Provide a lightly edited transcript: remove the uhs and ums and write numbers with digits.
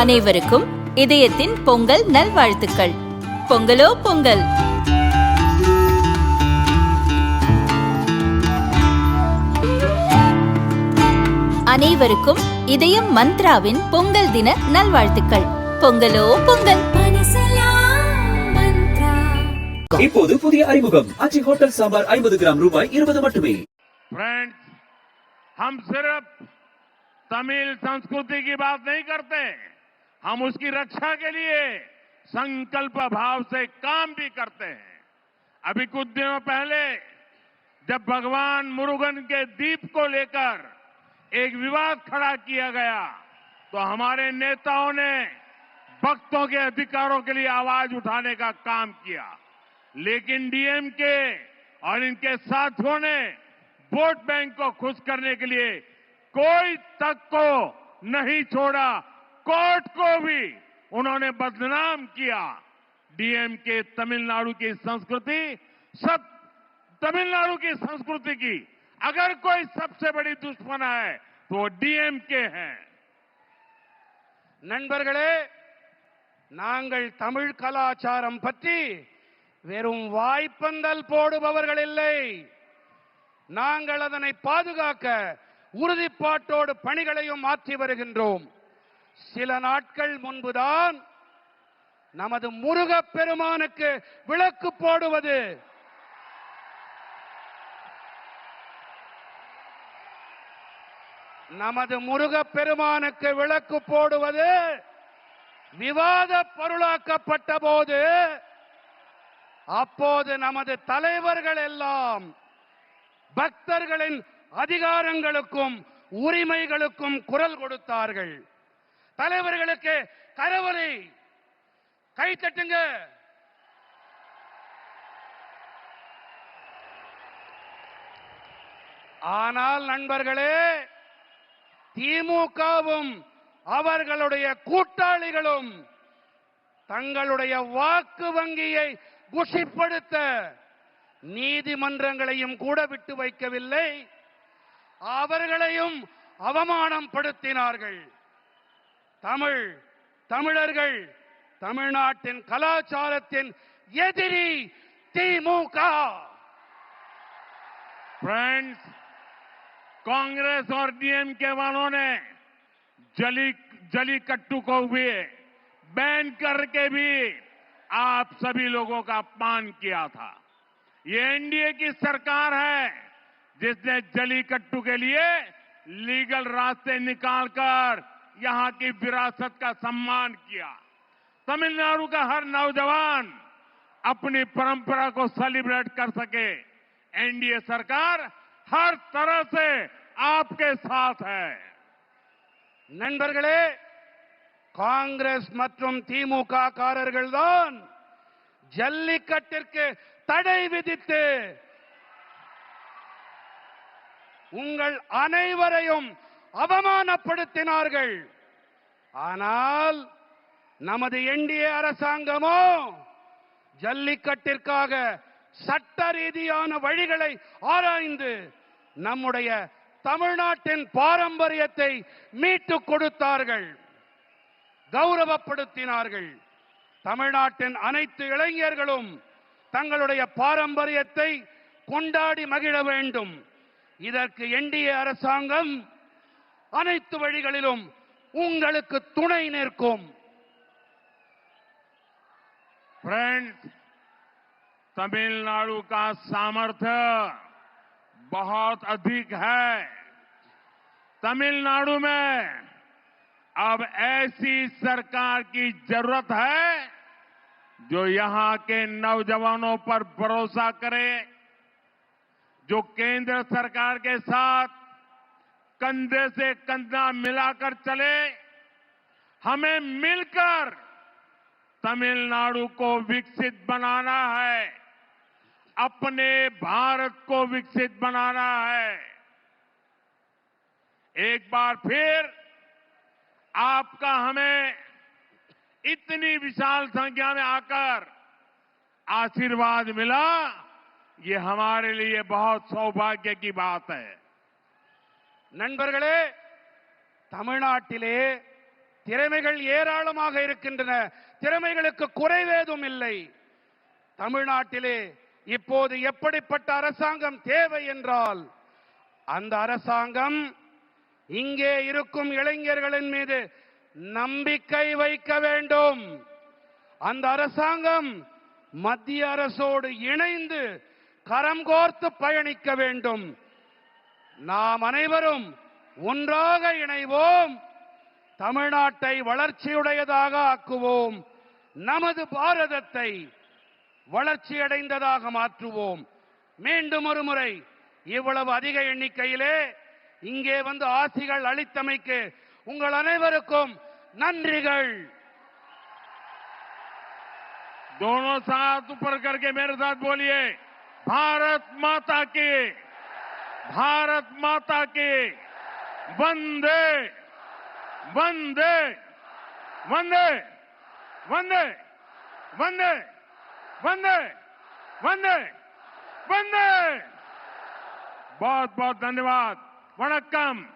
அனைவருக்கும் இதயத்தின் பொங்கல் நல்வாழ்த்துக்கள். பொங்கலோ பொங்கல். அனைவருக்கும் இதயம் மந்த்ராவின் பொங்கல் தின நல்வாழ்த்துக்கள். பொங்கலோ பொங்கல். இப்போது புதிய அறிமுகம் அச்சி ஹோட்டல் சாம்பார் 50 கிராம் ரூபாய் 20 மட்டுமே. फ्रेंड्स, हम सिर्फ तमिल संस्कृति की बात नहीं करते, हम उसकी रक्षा के लिए संकल्प भाव से काम भी करते हैं। अभी कुछ दिनों पहले जब भगवान मुरुगन के दीप को लेकर एक विवाद खड़ा किया गया तो हमारे नेताओं ने भक्तों के अधिकारों के लिए आवाज उठाने का काम किया, लेकिन डीएमके और इनके साथियों ने वोट बैंक को खुश करने के लिए कोई तक को नहीं छोड़ा, कोर्ट को भी उन्होंने बदनाम किया। डीएमके तमिलनाडु की संस्कृति, सब तमिलनाडु की संस्कृति की अगर कोई सबसे बड़ी दुश्मन है तो वो डीएमके है। நண்பர்களே, நாங்கள் தமிழ் கலாச்சாரம் பற்றி வெறும் வாய்ப்பந்தல் போடுபவர்கள் இல்லை. நாங்கள் அதனை பாதுகாக்க உறுதிப்பாட்டோடு பணிகளையும் மாற்றி வருகின்றோம். சில நாட்கள் முன்புதான் நமது முருகப் பெருமானுக்கு விளக்கு போடுவது, நமது முருகப் பெருமானுக்கு விளக்கு போடுவது விவாத பொருளாக்கப்பட்ட போது, அப்போது நமது தலைவர்கள் எல்லாம் பக்தர்களின் அதிகாரங்களுக்கும் உரிமைகளுக்கும் குரல் கொடுத்தார்கள். தலைவர்களுக்கு கரவொலி, கை தட்டுங்க. ஆனால் நண்பர்களே, திமுகவும் அவர்களுடைய கூட்டாளிகளும் தங்களுடைய வாக்கு வங்கியை குஷிப்படுத்த நீதிமன்றங்களையும் கூட விட்டு வைக்கவில்லை, அவர்களையும் அவமானம் படுத்தினார்கள். தமிழர்கள் தமிழ்நாட்டின் கலாச்சாரத்தின் எதிரி திமுக. फ्रेंड्स, कांग्रेस और डीएमके वालों ने जलीकट्टू को भी बैन करके भी आप सभी लोगों का अपमान किया था। ये एनडीए की सरकार है जिसने जलीकट्टू के लिए लीगल रास्ते निकालकर यहां की विरासत का सम्मान किया। तमिलनाडु का हर नौजवान अपनी परंपरा को सेलिब्रेट कर सके, एनडीए सरकार हर तरह से आपके साथ है. நண்பர்களே, காங்கிரஸ் மற்றும் திமுக காரர்கள் தான் ஜல்லிக்கட்டிற்கு தடை விதித்து உங்கள் அனைவரையும் அவமானப்படுத்தினார்கள். ஆனால் நமது என்டிஏ அரசாங்கமோ ஜல்லிக்கட்டிற்காக சட்ட ரீதியான வழிகளை ஆராய்ந்து நம்முடைய தமிழ்நாட்டின் பாரம்பரியத்தை மீட்டுக் கொடுத்தார்கள், கௌரவப்படுத்தினார்கள். தமிழ்நாட்டின் அனைத்து இளைஞர்களும் தங்களுடைய பாரம்பரியத்தை கொண்டாடி மகிழ வேண்டும். இதற்கு என்டிஏ அரசாங்கம் அனைத்து வழிகளிலும் உங்களுக்கு துணை நிற்கும். फ्रेंड्स, तमिलनाडु का सामर्थ्य बहुत अधिक है। तमिलनाडु में अब ऐसी सरकार की जरूरत है जो यहां के नौजवानों पर भरोसा करे, जो केंद्र सरकार के साथ कंधे से कंधा मिलाकर चले। हमें मिलकर तमिलनाडु को विकसित बनाना है, अपने भारत को विकसित बनाना है। एक बार फिर आपका हमें इतनी विशाल संख्या में आकर आशीर्वाद मिला, ये हमारे लिए बहुत सौभाग्य की बात है. நண்பர்களே, தமிழ்நாட்டிலே திறமைகள் ஏராளமாக இருக்கின்றன. திறமைகளுக்கு குறைவேதும் இல்லை. தமிழ்நாட்டிலே இப்போது எப்படிப்பட்ட அரசாங்கம் தேவை என்றால், அந்த அரசாங்கம் இங்கே இருக்கும் இளைஞர்களின் மீது நம்பிக்கை வைக்க வேண்டும். அந்த அரசாங்கம் மத்திய அரசோடு இணைந்து கரம் கோர்த்து பயணிக்க வேண்டும். நாம் அனைவரும் ஒன்றாக இணைவோம். தமிழ்நாட்டை வளர்ச்சியுடையதாக ஆக்குவோம். நமது பாரதத்தை வளர்ச்சியடைந்ததாக மாற்றுவோம். மீண்டும் ஒரு முறை இவ்வளவு அதிக எண்ணிக்கையிலே இங்கே வந்து ஆசிகள் அளித்தமைக்கு உங்கள் அனைவருக்கும் நன்றிகள். दोनों साथ ऊपर करके मेरे साथ बोलिए, भारत माता की, भारत माता की, वंदे वंदे वंदे वंदे वंदे वंदे वंदे वंदे। बहुत बहुत धन्यवाद। वणक्कम।